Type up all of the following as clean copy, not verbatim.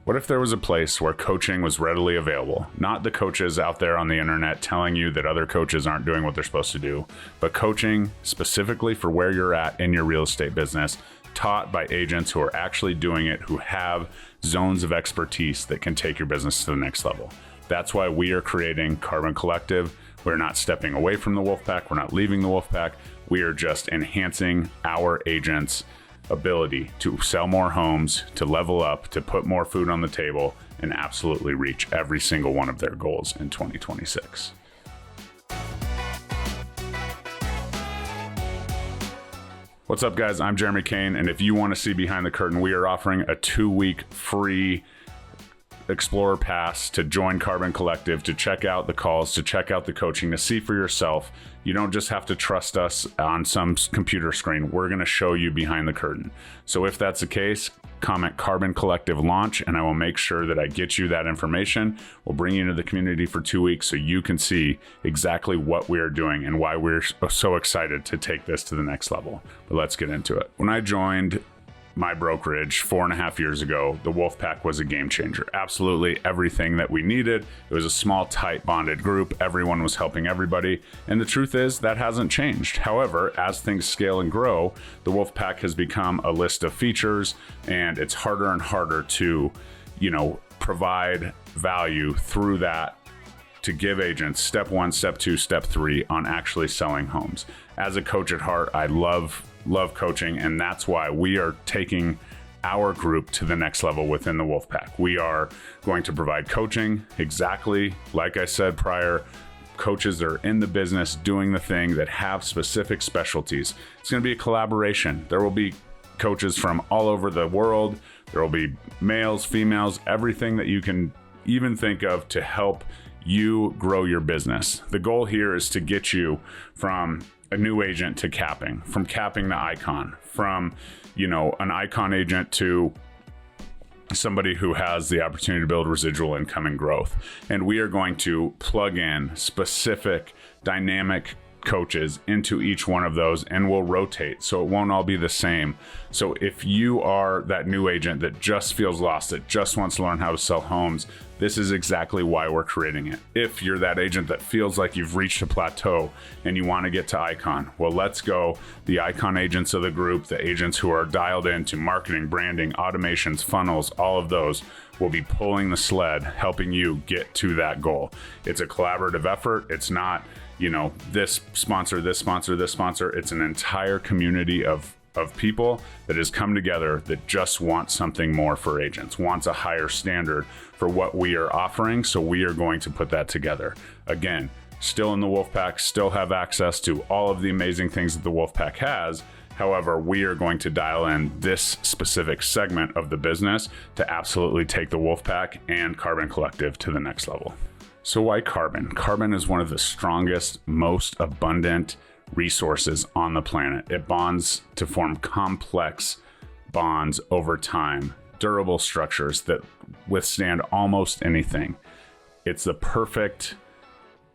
What if there was a place where coaching was readily available? Not the coaches out there on the internet telling you that other coaches aren't doing what they're supposed to do, but coaching specifically for where you're at in your real estate business, taught by agents who are actually doing it, who have zones of expertise that can take your business to the next level. That's why we are creating Carbon Collective. We're not stepping away from the Wolfpack. We're not leaving the Wolfpack. We are just enhancing our agents' ability to sell more homes, to level up, to put more food on the table, and absolutely reach every single one of their goals in 2026. What's up, guys? I'm Jeremy Kane, and if you want to see behind the curtain, we are offering a 2-week free Explorer Pass to join Carbon Collective, to check out the calls, to check out the coaching, to see for yourself. You don't just have to trust us on some computer screen. We're going to show you behind the curtain. So if that's the case, comment Carbon Collective launch, and I will make sure that I get you that information. We'll bring you into the community for 2 weeks so you can see exactly what we're doing and why we're so excited to take this to the next level. But let's get into it. When I joined my brokerage 4.5 years ago, the Wolfpack was a game changer. Absolutely everything that we needed. It was a small, tight, bonded group. Everyone was helping everybody. And the truth is that hasn't changed. However, as things scale and grow, the Wolfpack has become a list of features, and it's harder and harder to, provide value through that to give agents step 1, step 2, step 3 on actually selling homes. As a coach at heart, I love coaching, and that's why we are taking our group to the next level within the Wolfpack. We are going to provide coaching exactly like I said prior. Coaches that are in the business doing the thing, that have specific specialties. It's going to be a collaboration. There will be coaches from all over the world. There will be males, females, everything that you can even think of to help you grow your business. The goal here is to get you from a new agent to capping, from capping to icon, from, an icon agent to somebody who has the opportunity to build residual income and growth. And we are going to plug in specific dynamic coaches into each one of those, and we'll rotate so it won't all be the same. So if you are that new agent that just feels lost, that just wants to learn how to sell homes, this is exactly why we're creating it. If you're that agent that feels like you've reached a plateau and you want to get to icon, well, let's go. The icon agents of the group, the agents who are dialed into marketing, branding, automations, funnels, all of those will be pulling the sled, helping you get to that goal. It's a collaborative effort. It's not, this sponsor, this sponsor, this sponsor. It's an entire community of people that has come together that just wants something more for agents, wants a higher standard for what we are offering. So we are going to put that together. Again, still in the Wolfpack, still have access to all of the amazing things that the Wolfpack has. However, we are going to dial in this specific segment of the business to absolutely take the Wolfpack and Carbon Collective to the next level. So why carbon? Carbon is one of the strongest, most abundant resources on the planet. It bonds to form complex bonds over time, durable structures that withstand almost anything. It's the perfect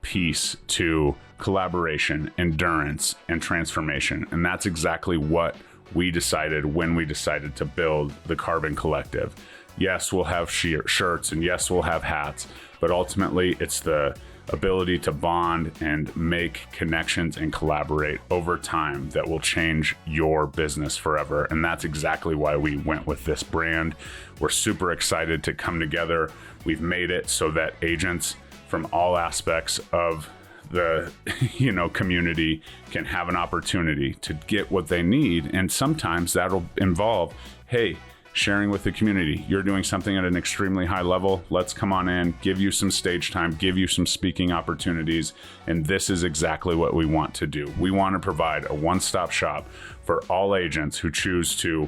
piece to collaboration, endurance, and transformation. And that's exactly what we decided when we decided to build the Carbon Collective. Yes, we'll have shirts, and yes, we'll have hats, but ultimately it's the ability to bond and make connections and collaborate over time that will change your business forever. And that's exactly why we went with this brand. We're super excited to come together. We've made it so that agents from all aspects of the community can have an opportunity to get what they need. And sometimes that'll involve, hey, sharing with the community. You're doing something at an extremely high level. Let's come on in, give you some stage time, give you some speaking opportunities. And this is exactly what we want to do. We want to provide a one-stop shop for all agents who choose to,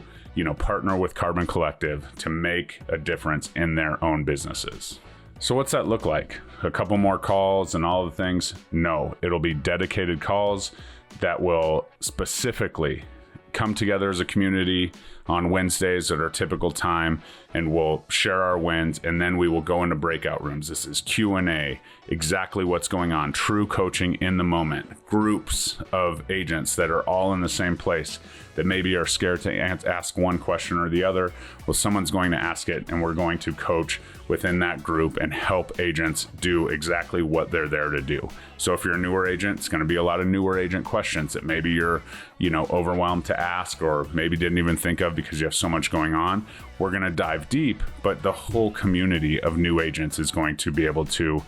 partner with Carbon Collective to make a difference in their own businesses. So what's that look like? A couple more calls and all the things? No, it'll be dedicated calls that will specifically come together as a community on Wednesdays at our typical time, and we'll share our wins, and then we will go into breakout rooms. This is Q&A, exactly what's going on, true coaching in the moment, groups of agents that are all in the same place, that maybe are scared to ask one question or the other. Well, someone's going to ask it, and we're going to coach within that group and help agents do exactly what they're there to do. So if you're a newer agent, it's going to be a lot of newer agent questions that maybe you're, overwhelmed to ask, or maybe didn't even think of because you have so much going on. We're going to dive deep, but the whole community of new agents is going to be able to,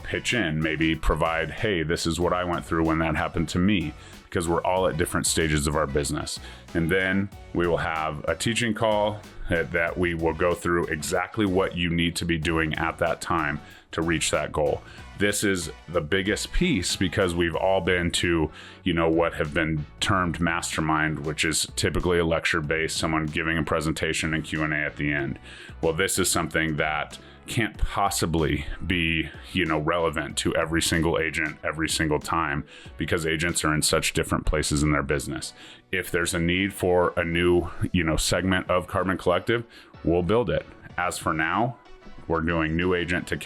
pitch in, maybe provide, hey, this is what I went through when that happened to me, because we're all at different stages of our business. And then we will have a teaching call that we will go through exactly what you need to be doing at that time to reach that goal. This is the biggest piece because we've all been to, what have been termed mastermind, which is typically a lecture based, someone giving a presentation and Q&A at the end. Well, this is something that can't possibly be, relevant to every single agent every single time, because agents are in such different places in their business. If there's a need for a new, segment of Carbon Collective, we'll build it. As for now, we're doing new agent to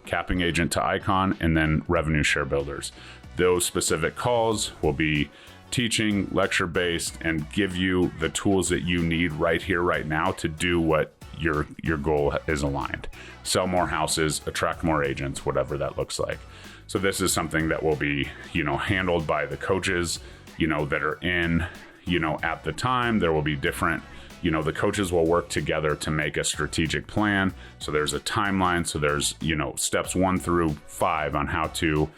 capping agent to icon, and then revenue share builders. Those specific calls will be teaching, lecture based, and give you the tools that you need right here, right now to do what your goal is aligned. Sell more houses, attract more agents, whatever that looks like. So this is something that will be, handled by the coaches, that are in, at the time. There will be different, the coaches will work together to make a strategic plan. So there's a timeline. So there's, steps 1 through 5 on how to,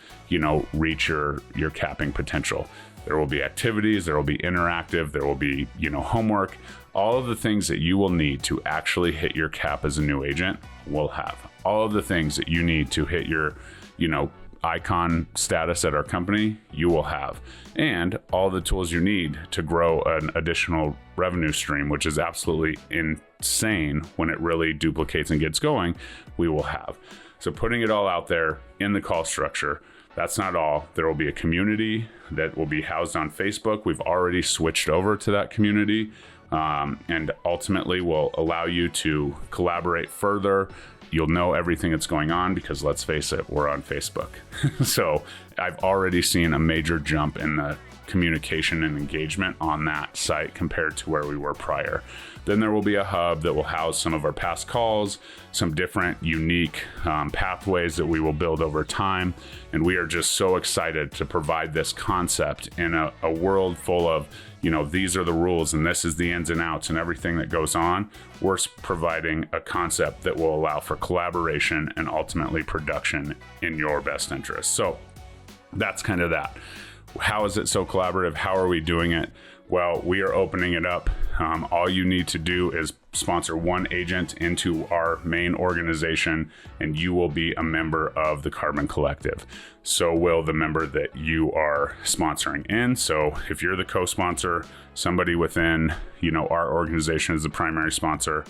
reach your capping potential. There will be activities, there will be interactive, there will be, homework. All of the things that you will need to actually hit your cap as a new agent will have. All of the things that you need to hit your, icon status at our company, you will have. And all the tools you need to grow an additional revenue stream, which is absolutely insane when it really duplicates and gets going, we will have. So putting it all out there in the call structure. That's not all. There will be a community that will be housed on Facebook. We've already switched over to that community, and ultimately will allow you to collaborate further. You'll know everything that's going on because, let's face it, we're on Facebook. So I've already seen a major jump in the communication and engagement on that site compared to where we were prior. Then there will be a hub that will house some of our past calls, some different unique pathways that we will build over time. And we are just so excited to provide this concept in a world full of, these are the rules and this is the ins and outs and everything that goes on. We're providing a concept that will allow for collaboration and ultimately production in your best interest. So that's kind of that. How is it so collaborative? How are we doing it? Well, we are opening it up. All you need to do is sponsor one agent into our main organization, and you will be a member of the Carbon Collective. So will the member that you are sponsoring in. So if you're the co-sponsor, somebody within, our organization is the primary sponsor,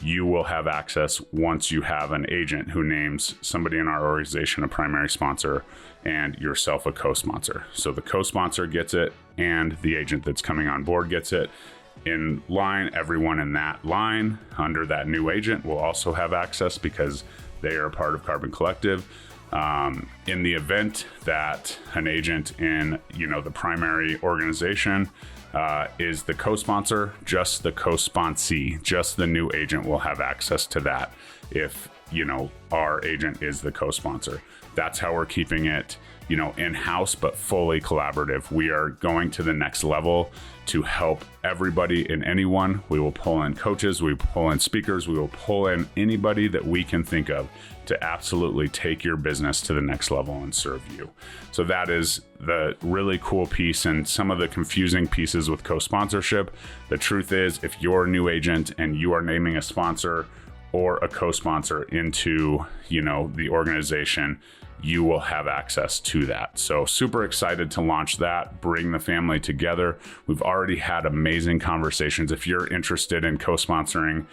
you will have access once you have an agent who names somebody in our organization a primary sponsor and yourself a co-sponsor. So the co-sponsor gets it and the agent that's coming on board gets it. In line, everyone in that line under that new agent will also have access because they are a part of Carbon Collective. In the event that an agent in, the primary organization is the co-sponsor, just the co-sponsee, just the new agent will have access to that if, our agent is the co-sponsor. That's how we're keeping it, in-house, but fully collaborative. We are going to the next level to help everybody and anyone. We will pull in coaches, we will pull in speakers, we will pull in anybody that we can think of to absolutely take your business to the next level and serve you. So that is the really cool piece and some of the confusing pieces with co-sponsorship. The truth is, if you're a new agent and you are naming a sponsor or a co-sponsor into, the organization, you will have access to that. So super excited to launch that, bring the family together. We've already had amazing conversations. If you're interested in co-sponsoring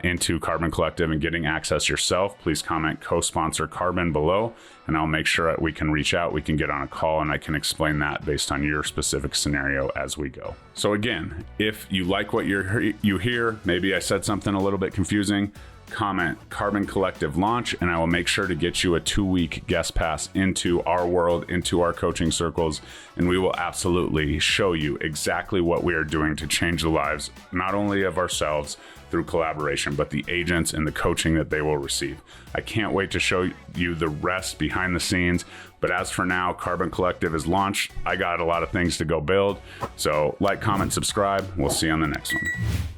into Carbon Collective and getting access yourself, please comment co-sponsor Carbon below, and I'll make sure that we can reach out, we can get on a call, and I can explain that based on your specific scenario as we go. So again, if you like what you hear, maybe I said something a little bit confusing, comment Carbon Collective launch, and I will make sure to get you a 2-week guest pass into our world, into our coaching circles, and we will absolutely show you exactly what we are doing to change the lives, not only of ourselves through collaboration, but the agents and the coaching that they will receive. I can't wait to show you the rest behind the scenes, but as for now, Carbon Collective is launched. I got a lot of things to go build, so like, comment, subscribe. We'll see you on the next one.